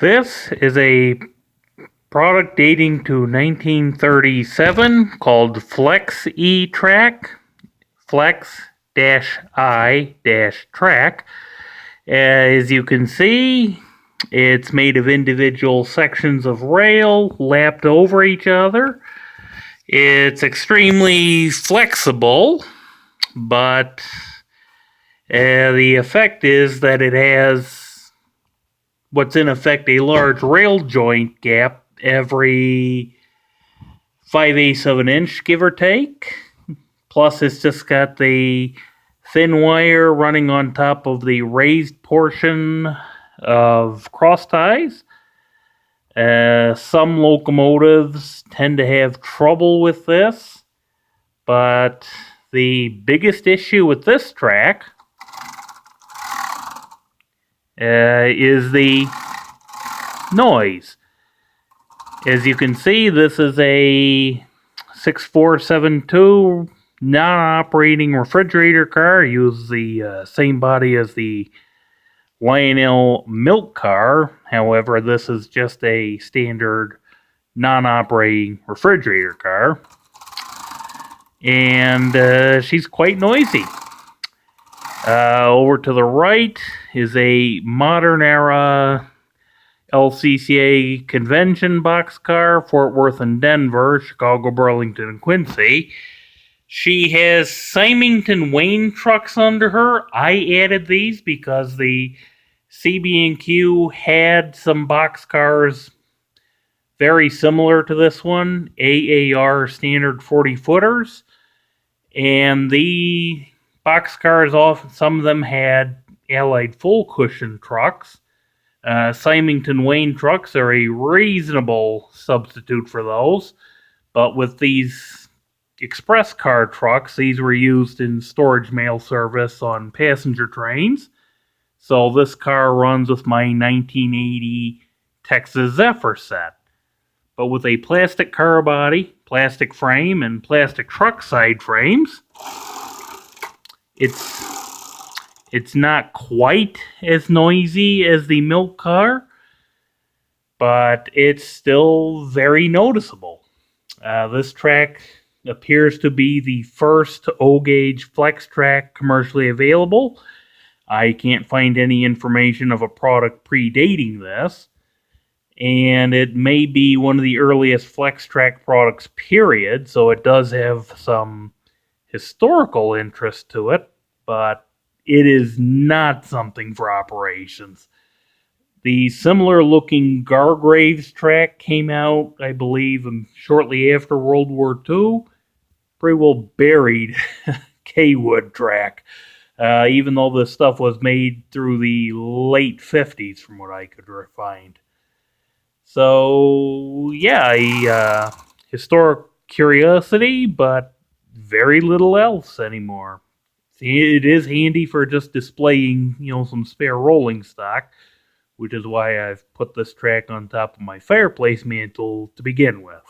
This is a product dating to 1937 called Flex-I-Track, Flex-I-Track. As you can see, it's made of individual sections of rail lapped over each other. It's extremely flexible, but the effect is that it has what's in effect a large rail joint gap every 5/8 of an inch, give or take. Plus, it's just got the thin wire running on top of the raised portion of cross ties. Some locomotives tend to have trouble with this, but the biggest issue with this track is the noise. As you can see, this is a 6472 non-operating refrigerator car. Uses the same body as the Lionel milk car. However, this is just a standard non-operating refrigerator car. And she's quite noisy. Over to the right is a modern era LCCA convention boxcar, Fort Worth and Denver, Chicago, Burlington, and Quincy. She has Symington Wayne trucks under her. I added these because the CB&Q had some boxcars very similar to this one, AAR standard 40-footers, and the boxcars, some of them had Allied full cushion trucks. Symington Wayne trucks are a reasonable substitute for those, but with these express car trucks, these were used in storage mail service on passenger trains. So this car runs with my 1980 Texas Zephyr set. But with a plastic car body, plastic frame, and plastic truck side frames, it's not quite as noisy as the milk car, but it's still very noticeable. This track appears to be the first O Gauge Flex-I-Track commercially available. I can't find any information of a product predating this, and it may be one of the earliest Flex-I-Track products, period, so it does have some historical interest to it, but it is not something for operations. The similar looking Gargraves track came out, I believe, shortly after World War II. Pretty well buried Kaywood track, even though this stuff was made through the late 50s from what I could find. So, yeah, a historic curiosity, but very little else anymore. It is handy for just displaying, some spare rolling stock, which is why I've put this track on top of my fireplace mantle to begin with.